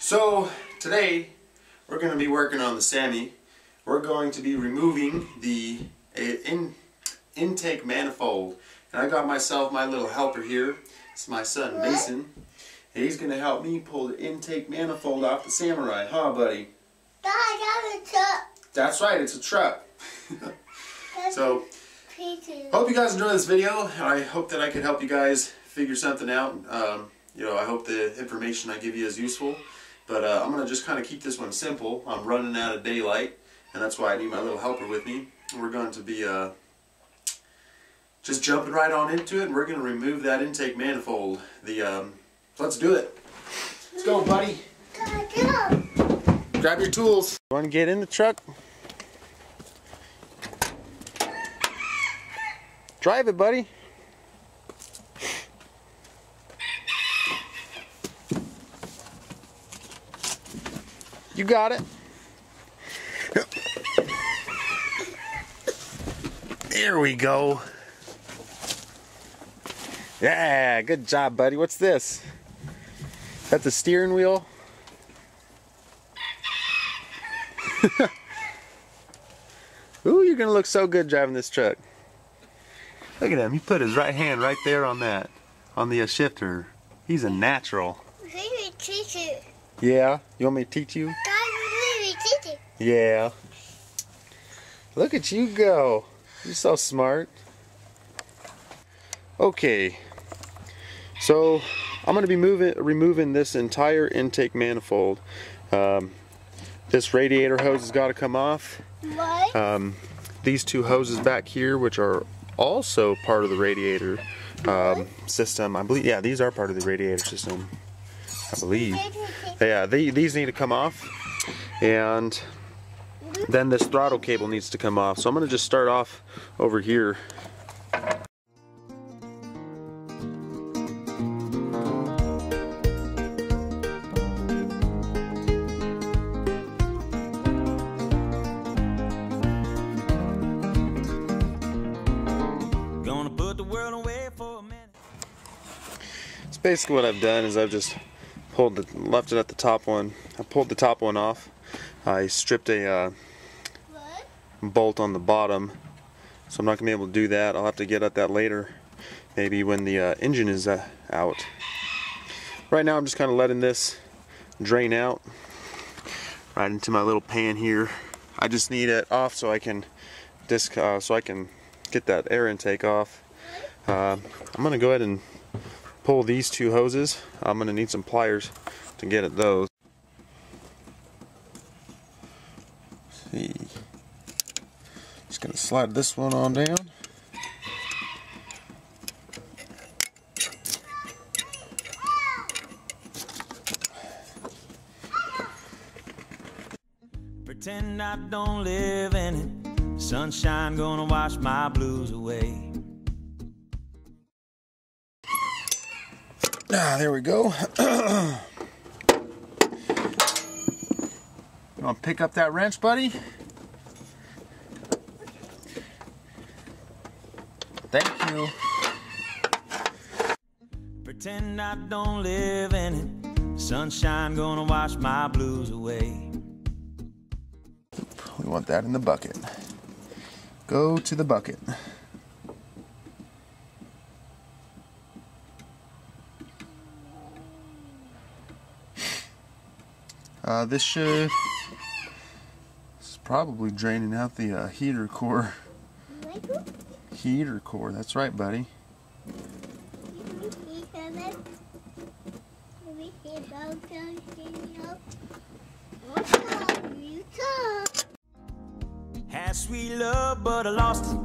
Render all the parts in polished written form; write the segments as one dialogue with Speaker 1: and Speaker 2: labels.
Speaker 1: So today we're going to be working on the Sammy. We're going to be removing the intake manifold. And I got myself my little helper here. It's my son Mason. And he's going to help me pull the intake manifold off the Samurai. Huh, buddy?
Speaker 2: Dad, I got a truck.
Speaker 1: That's right, it's a truck. So, hope you guys enjoy this video. I hope that I could help you guys figure something out. You know, I hope the information I give you is useful. But I'm going to just kind of keep this one simple. I'm running out of daylight, and that's why I need my little helper with me. And we're going to be just jumping right on into it, and we're going to remove that intake manifold. Let's do it. Let's go, buddy. Grab your tools. You want to get in the truck? Drive it, buddy. You got it. There we go. Yeah, good job, buddy. What's this? Is that the steering wheel? Ooh, you're gonna look so good driving this truck. Look at him. He put his right hand right there on that, on the shifter. He's a natural.
Speaker 2: Let me teach you.
Speaker 1: Yeah? You want me to teach you?
Speaker 2: Dad, let me teach you.
Speaker 1: Yeah. Look at you go. You're so smart. Okay. So, I'm going to be removing this entire intake manifold. This radiator hose has got to come off.
Speaker 2: What?
Speaker 1: These two hoses back here, which are also part of the radiator system. I believe, yeah, these are part of the radiator system. I believe. Yeah, these need to come off, and then this throttle cable needs to come off. So I'm going to just start off over here.
Speaker 3: Gonna put the world away for a minute.
Speaker 1: So basically what I've done is I've just left it at the top one. I pulled the top one off. I stripped a bolt on the bottom, so I'm not gonna be able to do that. I'll have to get at that later, maybe when the engine is out. Right now I'm just kind of letting this drain out right into my little pan here. I just need it off so I can get that air intake off. I'm gonna go ahead and pull these two hoses. I'm going to need some pliers to get at those. Let's see. Just going to slide this one on down.
Speaker 3: Pretend I don't live in it. Sunshine gonna wash my blues away.
Speaker 1: Ah, there we go. You want to pick up that wrench, buddy? Thank you.
Speaker 3: Pretend I don't live in it. Sunshine gonna wash my blues away.
Speaker 1: We want that in the bucket. Go to the bucket. This is probably draining out the heater core. Heater core, that's right, buddy.
Speaker 3: Had sweet love, but I lost it.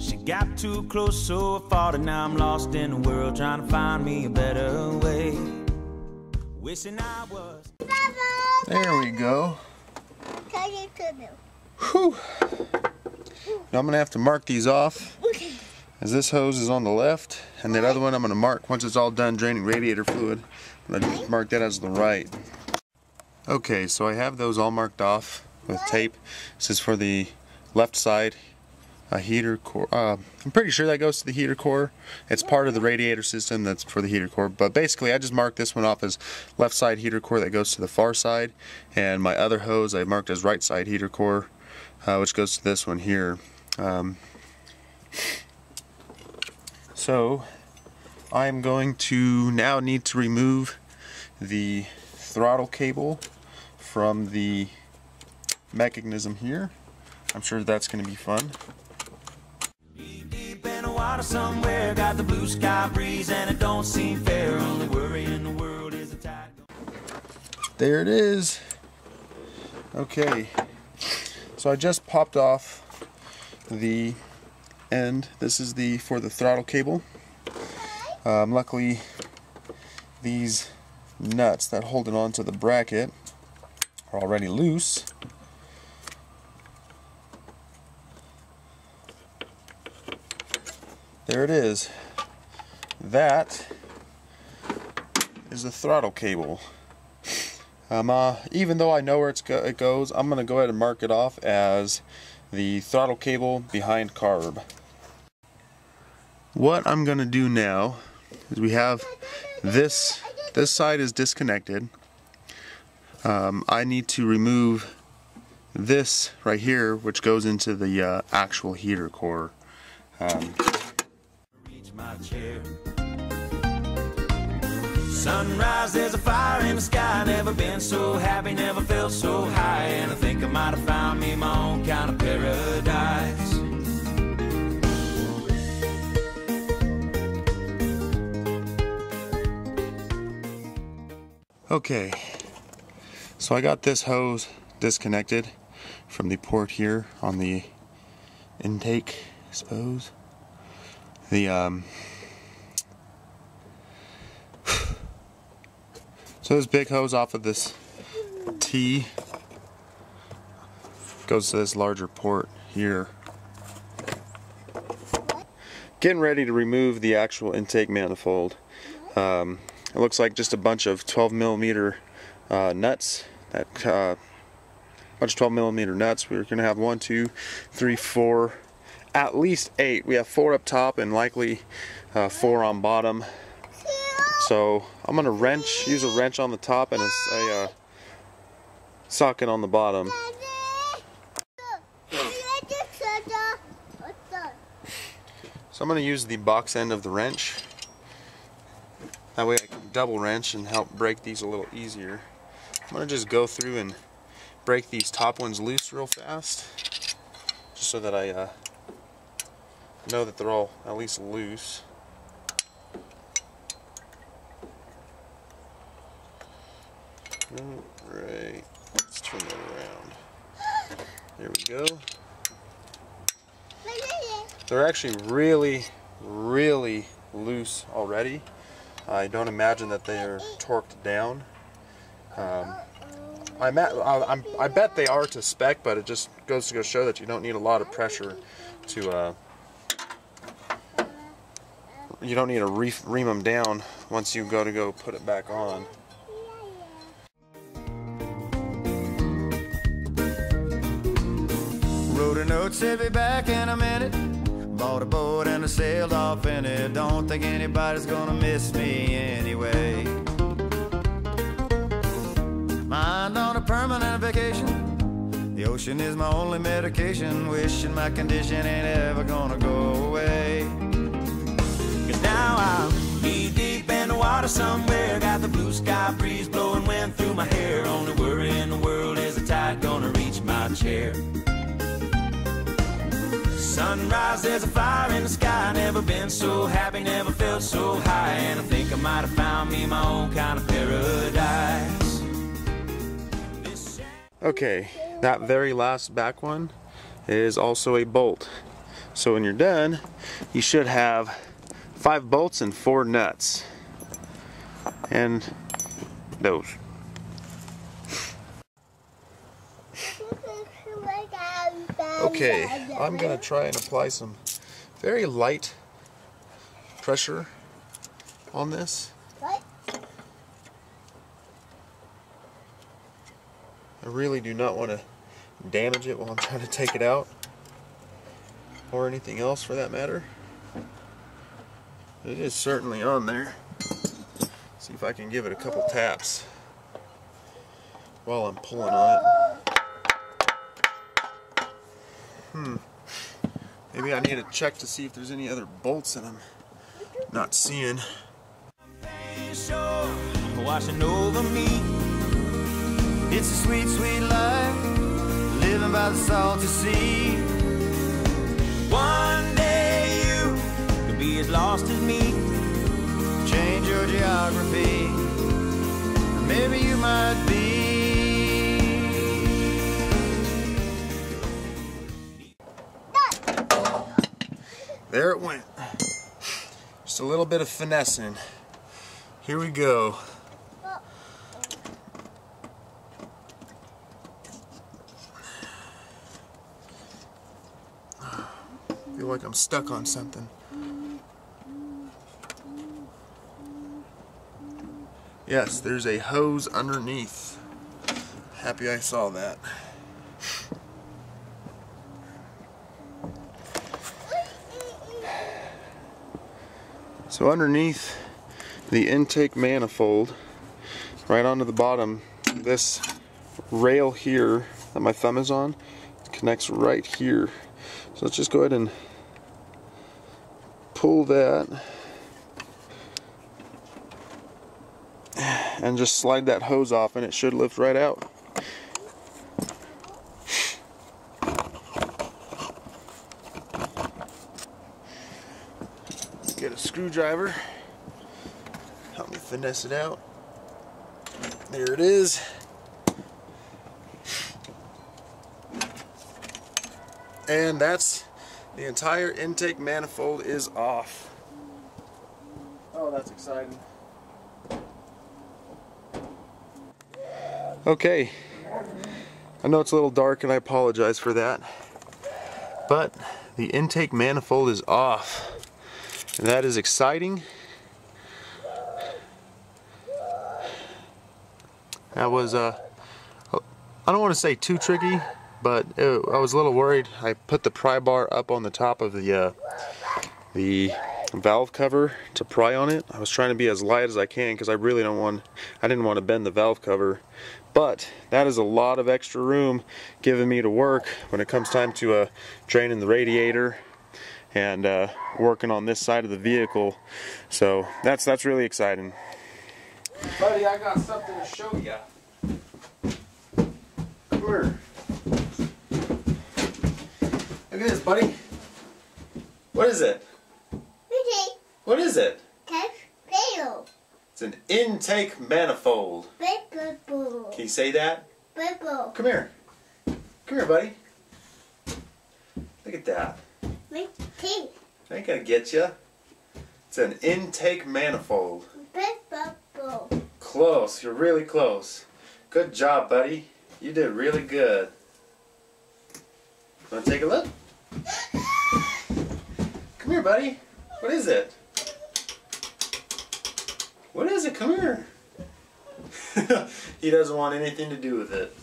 Speaker 3: She got too close, so I fought it. Now I'm lost in the world, trying to find me a better way. Wishing I was.
Speaker 1: There we go. Whew. Now I'm going to have to mark these off, as this hose is on the left, and that other one I'm going to mark once it's all done draining radiator fluid. I'm going to just mark that as the right. Okay, so I have those all marked off with tape. This is for the left side a heater core. I'm pretty sure that goes to the heater core. It's part of the radiator system that's for the heater core. But basically, I just marked this one off as left side heater core that goes to the far side, and my other hose I marked as right side heater core, which goes to this one here. So I'm going to now need to remove the throttle cable from the mechanism here. I'm sure that's going to be fun.
Speaker 3: Deep in the water somewhere, got the blue sky breeze, and it don't seem fair. Only worry in the world is the tide.
Speaker 1: There it is. Okay, so I just popped off the end. This is for the throttle cable. Luckily, these nuts that hold it onto the bracket are already loose. There it is. That is the throttle cable. Even though I know where it goes, I'm going to go ahead and mark it off as the throttle cable behind carb. What I'm going to do now is we have this side is disconnected. I need to remove this right here, which goes into the actual heater core.
Speaker 3: My chair. Sunrise, there's a fire in the sky. Never been so happy, never felt so high. And I think I might have found me my own kind of paradise.
Speaker 1: Okay, so I got this hose disconnected from the port here on the intake, I suppose. So this big hose off of this T goes to this larger port here. Getting ready to remove the actual intake manifold. It looks like just a bunch of 12mm nuts. Bunch of 12mm nuts. We're going to have 1, 2, 3, 4. At least 8. We have 4 up top and likely 4 on bottom. So I'm going to use a wrench on the top and a socket on the bottom. So I'm going to use the box end of the wrench. That way I can double wrench and help break these a little easier. I'm going to just go through and break these top ones loose real fast, just so that I know that they're all at least loose. Alright, let's turn that around. There we go. They're actually really, really loose already. I don't imagine that they are torqued down. I bet they are to spec, but it just goes to show that you don't need a lot of pressure to you don't need to ream them down once you go put it back on.
Speaker 3: Wrote a note, said be back in a minute. Bought a boat and I sailed off in it. Don't think anybody's gonna miss me anyway. Mind on a permanent vacation. The ocean is my only medication. Wishing my condition ain't ever gonna go away. Cause now I'm knee deep in the water somewhere. Got the blue sky breeze blowing wind through my hair. Only worry in the world is the tide gonna reach my chair. Sunrise, there's a fire in the sky. Never been so happy, never felt so high. And I think I might have found me my own kind of paradise.
Speaker 1: Okay, that very last back one is also a bolt. So when you're done, you should have 5 bolts and 4 nuts. And those. Okay, I'm going to try and apply some very light pressure on this. I really do not want to damage it while I'm trying to take it out. or anything else for that matter. It is certainly on there. See if I can give it a couple taps while I'm pulling on it. Maybe I need to check to see if there's any other bolts that I'm not seeing.
Speaker 3: Washing over me. It's a sweet, sweet life, living by the salty sea. One day you could be as lost as me, change your geography, maybe you might be.
Speaker 1: There it went. Just a little bit of finessing. Here we go. I feel like I'm stuck on something. Yes, there's a hose underneath. Happy I saw that. So underneath the intake manifold, right onto the bottom, this rail here that my thumb is on connects right here. So let's just go ahead and pull that and just slide that hose off and it should lift right out. Let's get a screwdriver, help me finesse it out. There it is. And that's the entire intake manifold is off. Oh, that's exciting. Okay, I know it's a little dark and I apologize for that, but the intake manifold is off, and that is exciting. That was I don't want to say too tricky, but I was a little worried. I put the pry bar up on the top of the valve cover to pry on it. I was trying to be as light as I can because I didn't want to bend the valve cover. But that is a lot of extra room given me to work when it comes time to draining the radiator and working on this side of the vehicle. So that's really exciting. Buddy, I got something to show you. Come here. Look at this, buddy. What is it? What is it? It's an intake manifold. Can you say that? Come here. Come here, buddy. Look at that. I ain't gonna get you. It's an intake manifold. Close. You're really close. Good job, buddy. You did really good. Want to take a look? Come here, buddy. What is it? What is it? Come here. He doesn't want anything to do with it.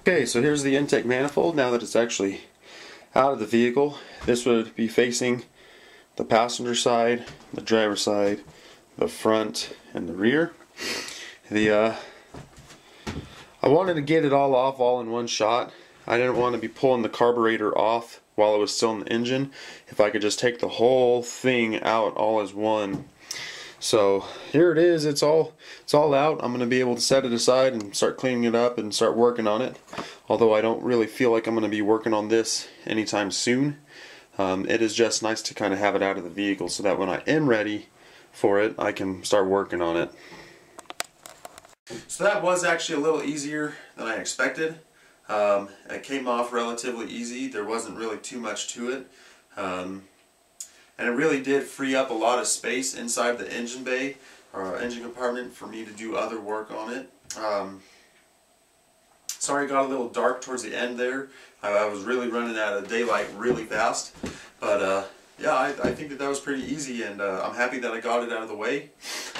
Speaker 1: Okay, so here's the intake manifold now that it's actually out of the vehicle. This would be facing the passenger side, the driver side, the front, and the rear. I wanted to get it all off all in one shot. I didn't want to be pulling the carburetor off while it was still in the engine. If I could just take the whole thing out all as one. So here it is. It's all out. I'm going to be able to set it aside and start cleaning it up and start working on it. Although I don't really feel like I'm going to be working on this anytime soon. It is just nice to kind of have it out of the vehicle so that when I am ready for it, I can start working on it. So that was actually a little easier than I expected. It came off relatively easy. There wasn't really too much to it. And it really did free up a lot of space inside the engine bay or engine compartment for me to do other work on it. Sorry it got a little dark towards the end there. I was really running out of daylight really fast. But yeah, I think that was pretty easy, and I'm happy that I got it out of the way.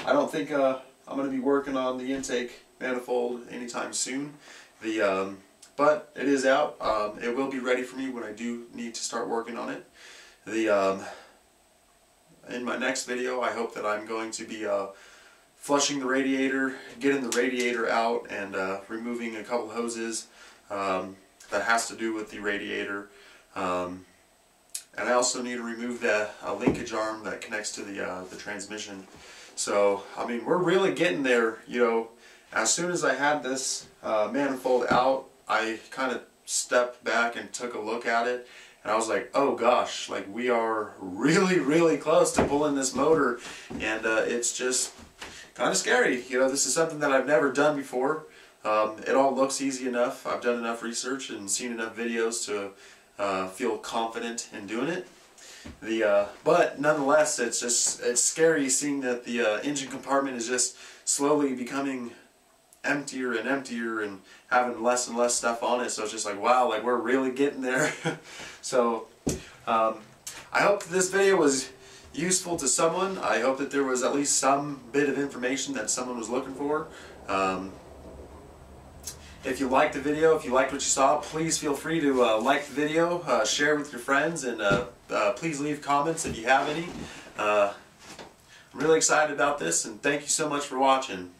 Speaker 1: I don't think I'm going to be working on the intake manifold anytime soon. The but it is out. It will be ready for me when I do need to start working on it. In my next video, I hope that I'm going to be flushing the radiator, getting the radiator out, and removing a couple hoses that has to do with the radiator. And I also need to remove the linkage arm that connects to the transmission. So, I mean, we're really getting there, you know. As soon as I had this manifold out, I kind of stepped back and took a look at it, and I was like, oh gosh, like we are really, really close to pulling this motor, and it's just kind of scary. You know, this is something that I've never done before. It all looks easy enough. I've done enough research and seen enough videos to feel confident in doing it. But nonetheless, it's scary seeing that the engine compartment is just slowly becoming emptier and emptier and having less and less stuff on it. So it's just like, wow, like we're really getting there. So I hope this video was useful to someone. I hope that there was at least some bit of information that someone was looking for. If you liked the video, if you liked what you saw, please feel free to like the video, share with your friends, and please leave comments if you have any. I'm really excited about this, and thank you so much for watching.